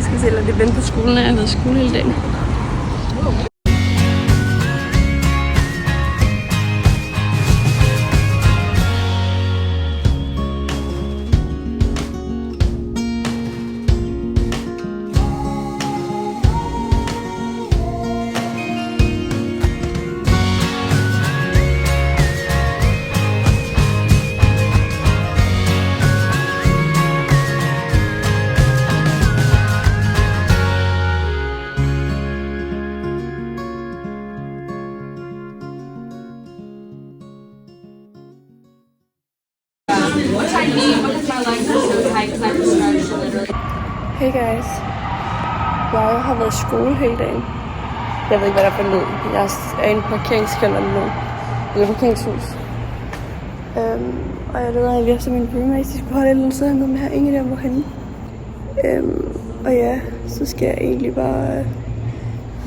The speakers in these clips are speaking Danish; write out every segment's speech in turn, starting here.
skal se lidt event på skolen, jeg har været i skole hele dagen. Hey guys, jeg har været i skole hele dagen. Jeg ved ikke, hvad der er for lyd. Jeg er i en parkeringskælder nu. Eller parkeringshus. Og jeg leder lige efter mine roommates. De skulle holde et eller andet sted hernede, men jeg har ingen idé om hvorhenne. Og ja, så skal jeg egentlig bare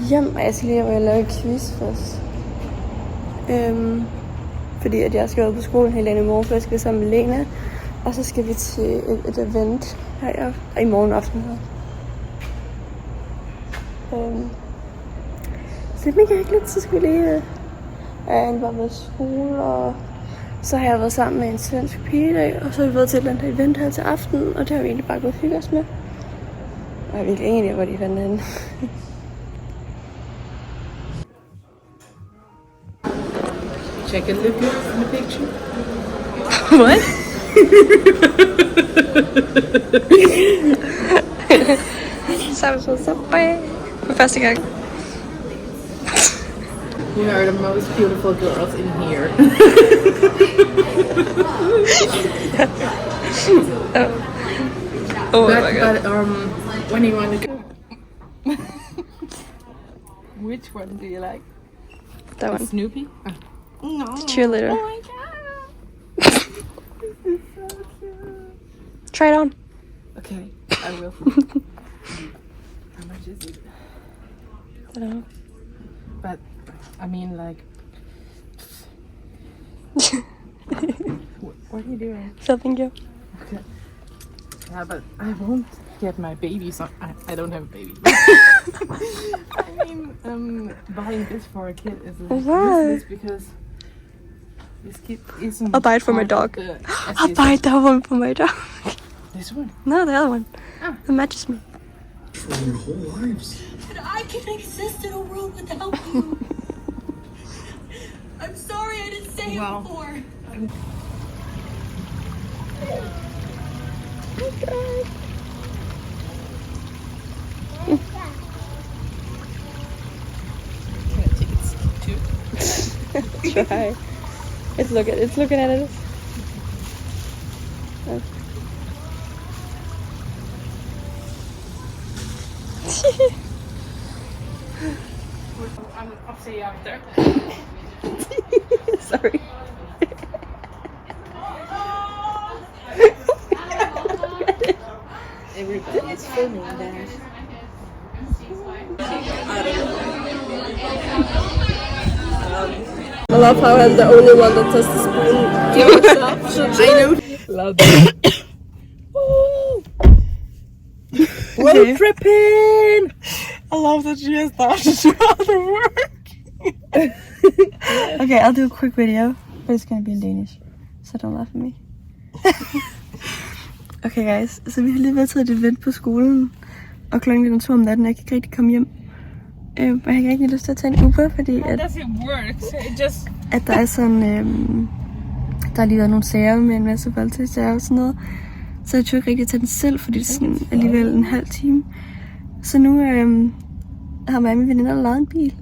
hjem. Og jeg skal lige lave quiz først. Fordi at jeg skal være på skolen hele dagen i morgen, for jeg skal være sammen med Lena. Og så skal vi til et event her i morgen aften her. Så det er mega hyggeligt, så skal vi lige... Jeg har egentlig bare været i skole, og så har jeg været sammen med en svensk pige i dag. Og så har vi været til et eller andet event her til aften, og det har vi egentlig bare gået og hygget os med. Og jeg har virkelig ingen idé, hvor de fandt henne. Check a look in the picture. What? Sammen på Subway. For første gang. We are the most beautiful girls in here. Oh my god. But when you want to go. Which one do you like? That one. Snoopy? No. Cheerleader. Oh my god. This is so cute. Try it on. Okay, I will. How much is it? I don't know. But I mean, like, what are you doing? Filming you. Okay. Yeah, but I won't get my baby. So I don't have a baby. I mean, buying this for a kid is useless because this kid isn't. I'll buy it for my part of dog. the I'll buy that one for my dog. This one? No, the other one. Ah. It matches me. For your whole lives. But I can exist in a world without you. I'm sorry I didn't say it before. Can I take it too? Try. It's looking at it. I'll see you after. Sorry. Everybody's filming that. I love how I'm the only one that does the spoon. Give yourself. I know. Love that. Road tripping! I love that she has started to do all the work. Okay, I'll do a quick video, but it's gonna be in Danish, so don't laugh at me. Okay guys, så vi har lige været til et event på skolen, og klokken er 2 om natten, og jeg kan ikke rigtig komme hjem. Og jeg har ikke rigtig lyst til at tage en Uber, fordi at der er sådan, der har lige været nogle sager med en masse voldtægtssager og sådan noget. Så jeg tør ikke rigtig tage den selv, fordi det er sådan alligevel en halv time. Så nu har mig og mine veninder lejet en bil.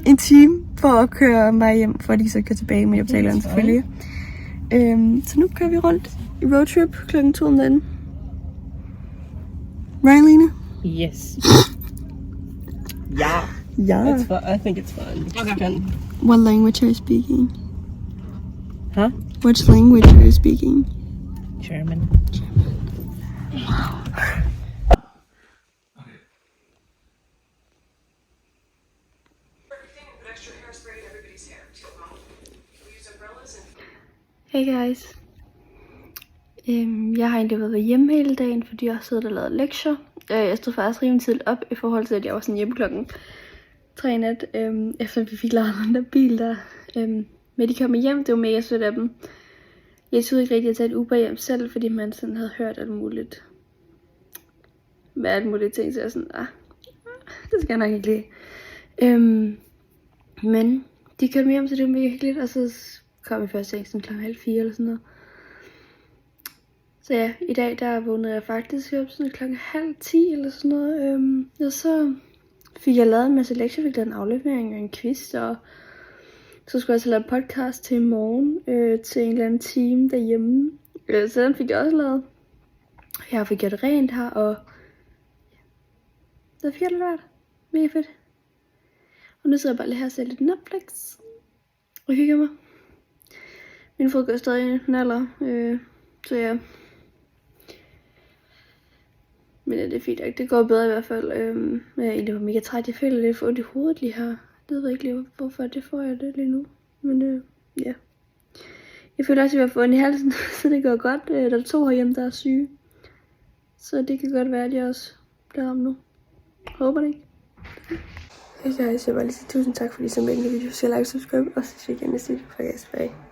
En time for at køre mig hjem, for at de så kan tilbage med optaleren selvfølgelig. Så nu kører vi rundt i roadtrip klokken 2 om natten. Right, Lena? Yes. Yeah. It's fun. I think it's fun. Okay. What language are you speaking? Huh? Which language are you speaking? German. Wow. Hey guys. Jeg har egentlig været hjemme hele dagen, fordi jeg har siddet og lavet lektier. Jeg stod faktisk rimelig tidligt op i forhold til, at jeg var sådan hjemme klokken 3 nat, efter vi fik lavet den der bil der. Men de kom hjem, det var mega sødt af dem. Jeg turde ikke rigtig at tage et Uber hjem selv, fordi man sådan havde hørt alt muligt. Med alt muligt ting, så jeg sådan, det skal jeg nok ikke lide. Men de kørte hjem, så det var mega hyggeligt, og så kom jeg først sådan klokken 3:30 eller sådan noget. Så ja, i dag der vågnede jeg faktisk op sådan klokken 9:30 eller sådan noget. Og så fik jeg lavet en masse lektier, fik lavet en aflevering og en Kvist, og så skulle jeg så lave en podcast til i morgen til en eller anden time derhjemme. Så den fik jeg også lavet. Jeg fik gjort rent her, og det fik jeg lært. Mega fedt. Og nu sidder jeg bare lige her og ser lidt Netflix og hygger mig. Min fod går stadig naller, så ja. Men det er fint, det går bedre i hvert fald. Jeg er egentlig mega træt, jeg føler lidt for ondt i hovedet lige her. Jeg ved ikke lige, hvorfor det får jeg det lige nu. Men ja. Jeg føler også, at jeg får ondt i halsen, så det går godt. Der er 2 herhjemme, der er syge. Så det kan godt være, at jeg også bliver ramt nu. Håber det ikke. Jeg vil bare lige sige tusind tak, fordi I så med den video. Så like, subscribe, og så ses vi igen næste video. Bye.